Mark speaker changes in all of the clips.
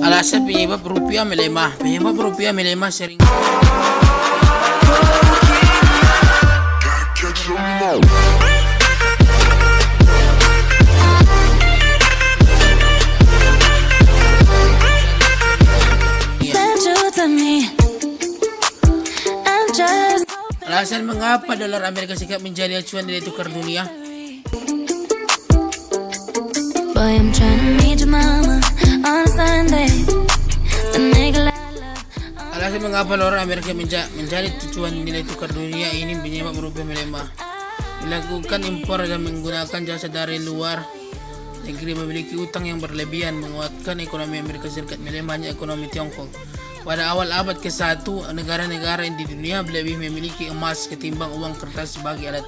Speaker 1: Alasan penyebab rupiah melemah. Penyebab rupiah melemah sering Alasan mengapa dolar Amerika Serikat menjadi acuan nilai tukar dunia?
Speaker 2: Boy, I'm trying to meet your mama on a Sunday. The nigga like love.
Speaker 1: Alasan mengapa dolar Amerika menjadi acuan nilai tukar dunia ini penyebab rupiah melemah. Melakukan impor dan menggunakan jasa dari luar negeri memiliki utang yang berlebihan menguatkan ekonomi Amerika Serikat. Melemahnya ekonomi Tiongkok. Pada awal abad ke-1, negara-negara di dunia lebih memiliki emas ketimbang uang kertas sebagai alat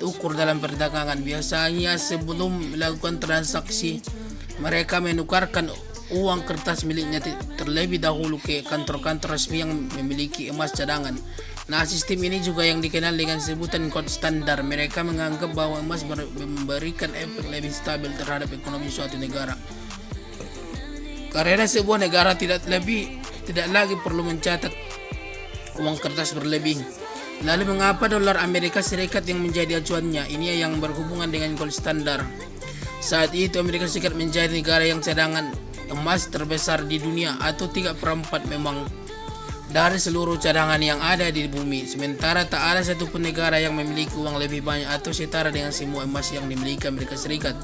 Speaker 1: ukur dalam perdagangan. Biasanya sebelum melakukan transaksi, mereka menukarkan uang kertas miliknya terlebih dahulu ke kantor-kantor resmi yang memiliki emas cadangan. Nah, sistem ini juga yang dikenal dengan sebutan gold standar. Mereka menganggap bahwa emas memberikan efek lebih stabil terhadap ekonomi suatu negara. Karena sebuah negara tidak lagi perlu mencatat uang kertas berlebih. Lalu mengapa dolar Amerika Serikat yang menjadi acuannya? Ini yang berhubungan dengan gold standar. Saat itu Amerika Serikat menjadi negara yang cadangan emas terbesar di dunia, atau 3/4 memang dari seluruh cadangan yang ada di bumi. Sementara tak ada satupun negara yang memiliki uang lebih banyak atau setara dengan semua emas yang dimiliki Amerika Serikat.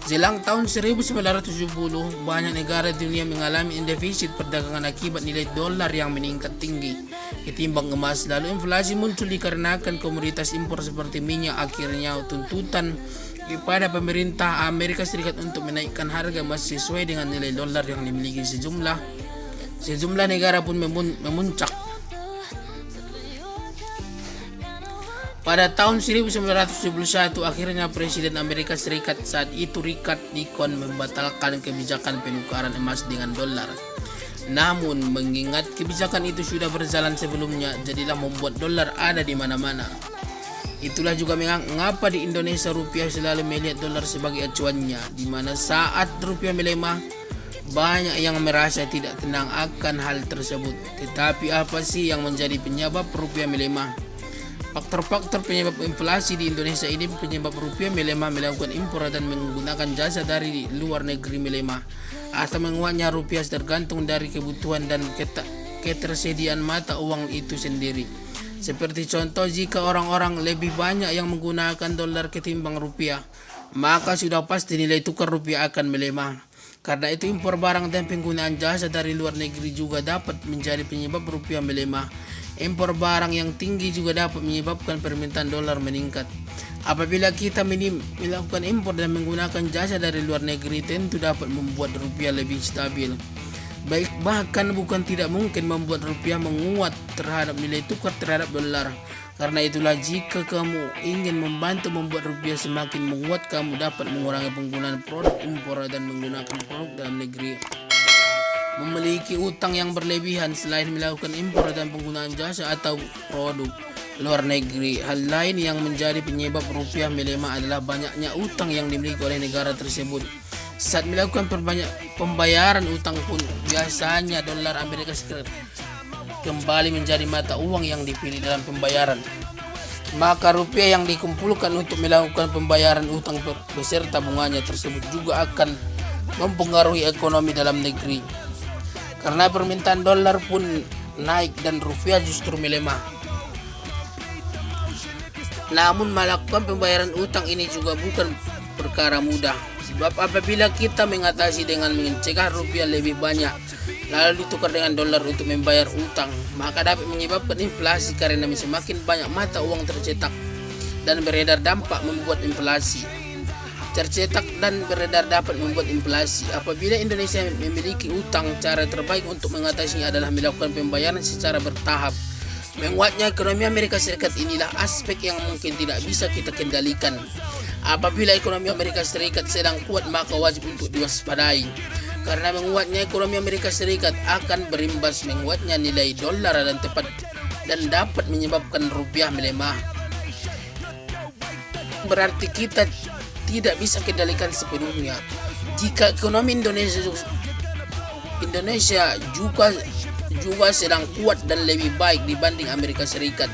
Speaker 1: Jelang tahun 1970, banyak negara di dunia mengalami defisit perdagangan akibat nilai dolar yang meningkat tinggi ketimbang emas. Lalu inflasi muncul dikarenakan komoditas impor seperti minyak. Akhirnya tuntutan kepada pemerintah Amerika Serikat untuk menaikkan harga emas sesuai dengan nilai dolar yang dimiliki sejumlah negara pun memuncak. Pada tahun 1971, akhirnya Presiden Amerika Serikat saat itu Richard Nixon membatalkan kebijakan penukaran emas dengan dolar. Namun, mengingat kebijakan itu sudah berjalan sebelumnya, jadilah membuat dolar ada di mana-mana. Itulah juga mengapa di Indonesia rupiah selalu melihat dolar sebagai acuannya, di mana saat rupiah melemah, banyak yang merasa tidak tenang akan hal tersebut. Tetapi apa sih yang menjadi penyebab rupiah melemah? Faktor-faktor penyebab inflasi di Indonesia ini penyebab rupiah melemah melakukan impor dan menggunakan jasa dari luar negeri melemah atau menguatnya rupiah tergantung dari kebutuhan dan ketersediaan mata uang itu sendiri. Seperti contoh, jika orang-orang lebih banyak yang menggunakan dolar ketimbang rupiah, maka sudah pasti nilai tukar rupiah akan melemah. Karena itu impor barang dan penggunaan jasa dari luar negeri juga dapat menjadi penyebab rupiah melemah. Impor barang yang tinggi juga dapat menyebabkan permintaan dolar meningkat. Apabila kita melakukan impor dan menggunakan jasa dari luar negeri, tentu dapat membuat rupiah lebih stabil. Bahkan bukan tidak mungkin membuat rupiah menguat terhadap nilai tukar terhadap dolar. Karena itulah jika kamu ingin membantu membuat rupiah semakin menguat, kamu dapat mengurangi penggunaan produk impor dan menggunakan produk dalam negeri. Memiliki utang yang berlebihan selain melakukan impor dan penggunaan jasa atau produk luar negeri. Hal lain yang menjadi penyebab rupiah melemah adalah banyaknya utang yang dimiliki oleh negara tersebut. Saat melakukan pembayaran utang pun, biasanya dolar Amerika Serikat kembali menjadi mata uang yang dipilih dalam pembayaran. Maka rupiah yang dikumpulkan untuk melakukan pembayaran utang beserta bunganya tersebut juga akan mempengaruhi ekonomi dalam negeri. Karena permintaan dolar pun naik dan rupiah justru melemah. Namun melakukan pembayaran utang ini juga bukan perkara mudah. Sebab apabila kita mengatasi dengan mencegah rupiah lebih banyak lalu ditukar dengan dolar untuk membayar utang, maka dapat menyebabkan inflasi karena semakin banyak mata uang tercetak dan beredar dapat membuat inflasi. Apabila Indonesia memiliki utang, cara terbaik untuk mengatasinya adalah melakukan pembayaran secara bertahap. Menguatnya ekonomi Amerika Serikat inilah aspek yang mungkin tidak bisa kita kendalikan. Apabila ekonomi Amerika Serikat sedang kuat, maka wajib untuk diwaspadai. Karena menguatnya ekonomi Amerika Serikat akan berimbas menguatnya nilai dolar dan dapat menyebabkan rupiah melemah. Berarti kita tidak bisa kendalikan sepenuhnya. Jika ekonomi Indonesia Indonesia juga sedang kuat dan lebih baik dibanding Amerika Serikat,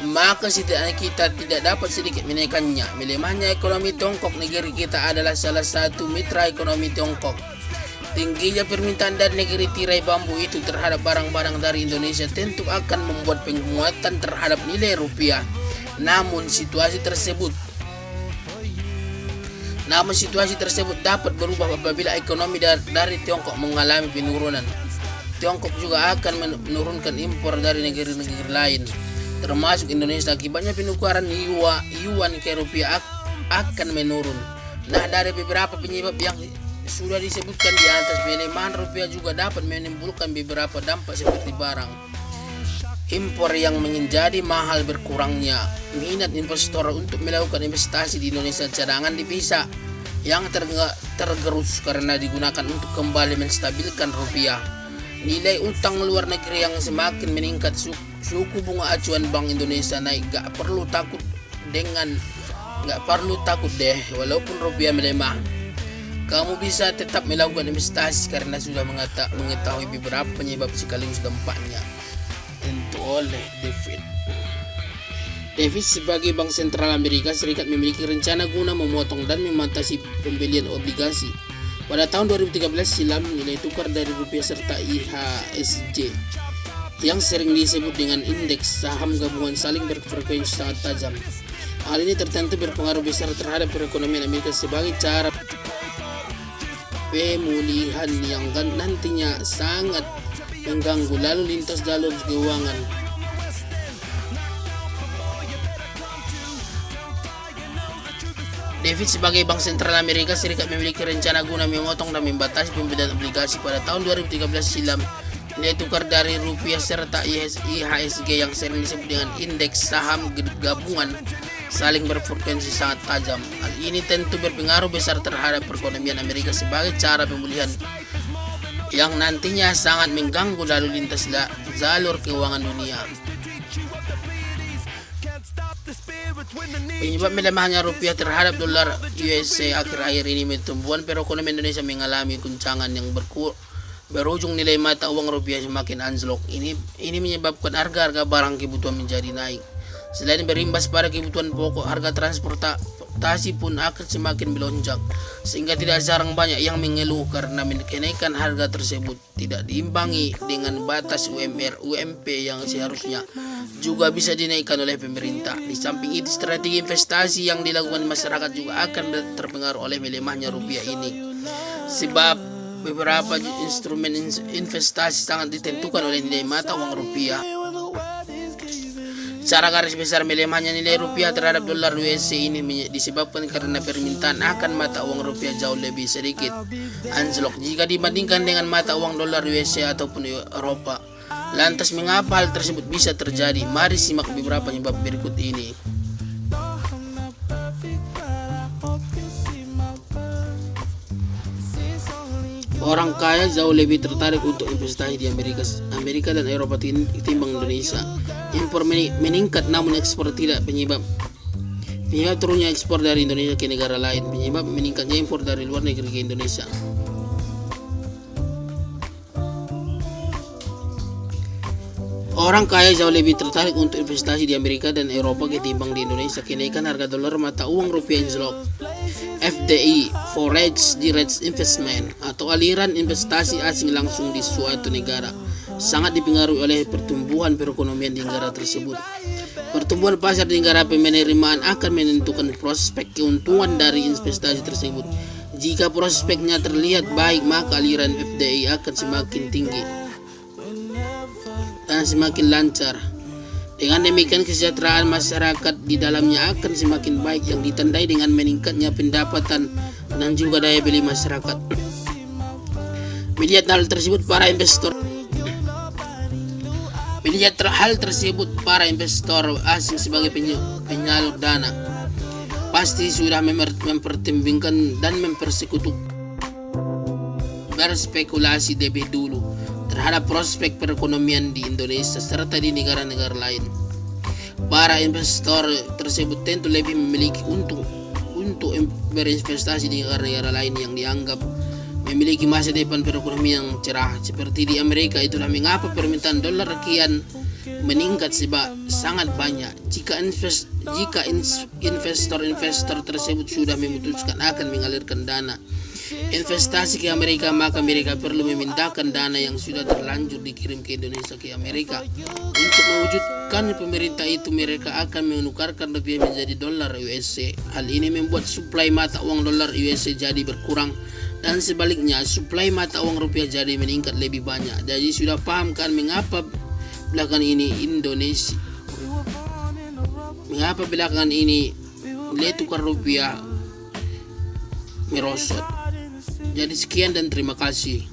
Speaker 1: maka setidaknya kita tidak dapat sedikit menekannya. Melemahnya ekonomi Tiongkok, negeri kita adalah salah satu mitra ekonomi Tiongkok. Tingginya permintaan dari negeri tirai bambu itu terhadap barang-barang dari Indonesia tentu akan membuat penguatan terhadap nilai rupiah. Namun situasi tersebut dapat berubah apabila ekonomi dari Tiongkok mengalami penurunan. Tiongkok juga akan menurunkan impor dari negeri-negeri lain, termasuk Indonesia. Akibatnya penukaran yuan ke rupiah akan menurun. Nah, dari beberapa penyebab yang sudah disebutkan di atas, pelemahan rupiah juga dapat menimbulkan beberapa dampak seperti barang impor yang menjadi mahal, berkurangnya minat investor untuk melakukan investasi di Indonesia, cadangan devisa yang tergerus karena digunakan untuk kembali menstabilkan rupiah, nilai utang luar negeri yang semakin meningkat, suku bunga acuan Bank Indonesia naik. Gak perlu takut deh walaupun rupiah melemah. Kamu bisa tetap melakukan investasi karena sudah mengetahui beberapa penyebab sekaligus dampaknya. Tentu oleh David sebagai Bank Sentral Amerika Serikat memiliki rencana guna memotong dan membatasi pembelian obligasi. Pada tahun 2013 silam, nilai tukar dari rupiah serta IHSG yang sering disebut dengan indeks saham gabungan saling berfrekuensi sangat tajam. Hal ini tertentu berpengaruh besar terhadap perekonomian Amerika sebagai cara pemulihan yang nantinya sangat mengganggu lalu lintas jalur keuangan. David sebagai Bank Sentral Amerika Serikat memiliki rencana guna memotong dan membatasi pembelian obligasi. Pada tahun 2013 silam, nilai tukar dari rupiah serta IHSG yang sering disebut dengan indeks saham gabungan saling berfrekuensi sangat tajam. Hal ini tentu berpengaruh besar terhadap perekonomian Amerika sebagai cara pemulihan yang nantinya sangat mengganggu lalu lintas jalur keuangan dunia. Penyebab melemahnya rupiah terhadap dolar USA akhir-akhir ini, pertumbuhan perekonomian Indonesia mengalami guncangan yang berujung nilai mata uang rupiah semakin anjlok. Ini menyebabkan harga-harga barang kebutuhan menjadi naik. Selain berimbas pada kebutuhan pokok, harga transportasi pun akan semakin melonjak, sehingga tidak jarang banyak yang mengeluh karena kenaikan harga tersebut tidak diimbangi dengan batas UMP yang seharusnya juga bisa dinaikkan oleh pemerintah. Di samping itu, strategi investasi yang dilakukan masyarakat juga akan terpengaruh oleh melemahnya rupiah ini, sebab beberapa instrumen investasi sangat ditentukan oleh nilai mata uang rupiah. Secara garis besar, melemahnya nilai rupiah terhadap dolar USA ini disebabkan karena permintaan akan mata uang rupiah jauh lebih sedikit anjlok jika dibandingkan dengan mata uang dolar USA ataupun Eropa. Lantas mengapa hal tersebut bisa terjadi? Mari simak beberapa penyebab berikut ini. Orang kaya jauh lebih tertarik untuk investasi di Amerika dan Eropa ketimbang Indonesia. Impor meningkat namun ekspor tidak. Penyebab turunnya ekspor dari Indonesia ke negara lain. Penyebab meningkatnya impor dari luar negeri ke Indonesia. Orang kaya jauh lebih tertarik untuk investasi di Amerika dan Eropa ketimbang di Indonesia. Kenaikan harga dolar mata uang rupiah anjlok. FDI, Foreign Direct Investment, atau aliran investasi asing langsung di suatu negara, sangat dipengaruhi oleh pertumbuhan perekonomian di negara tersebut. Pertumbuhan pasar di negara penerimaan akan menentukan prospek keuntungan dari investasi tersebut. Jika prospeknya terlihat baik, maka aliran FDI akan semakin tinggi dan semakin lancar. Dengan demikian, kesejahteraan masyarakat di dalamnya akan semakin baik, yang ditandai dengan meningkatnya pendapatan dan juga daya beli masyarakat. Melihat hal tersebut, para investor asing sebagai penyalur dana pasti sudah mempertimbangkan dan berspekulasi lebih dulu terhadap prospek perekonomian di Indonesia serta di negara-negara lain. Para investor tersebut tentu lebih memiliki untung untuk berinvestasi di negara-negara lain yang dianggap memiliki masa depan perekonomian yang cerah. Seperti di Amerika, itulah mengapa permintaan dolar kian meningkat sebab sangat banyak. Jika investor tersebut sudah memutuskan akan mengalirkan dana investasi ke Amerika, maka mereka perlu memindahkan dana yang sudah terlanjur dikirim ke Indonesia ke Amerika. Untuk mewujudkan pemerintah itu, mereka akan menukarkan rupiah menjadi dolar USA. Hal ini membuat suplai mata uang dolar USA jadi berkurang, dan sebaliknya suplai mata uang rupiah jadi meningkat lebih banyak. Jadi sudah paham kan mengapa belakangan ini nilai tukar rupiah merosot. Jadi sekian dan terima kasih.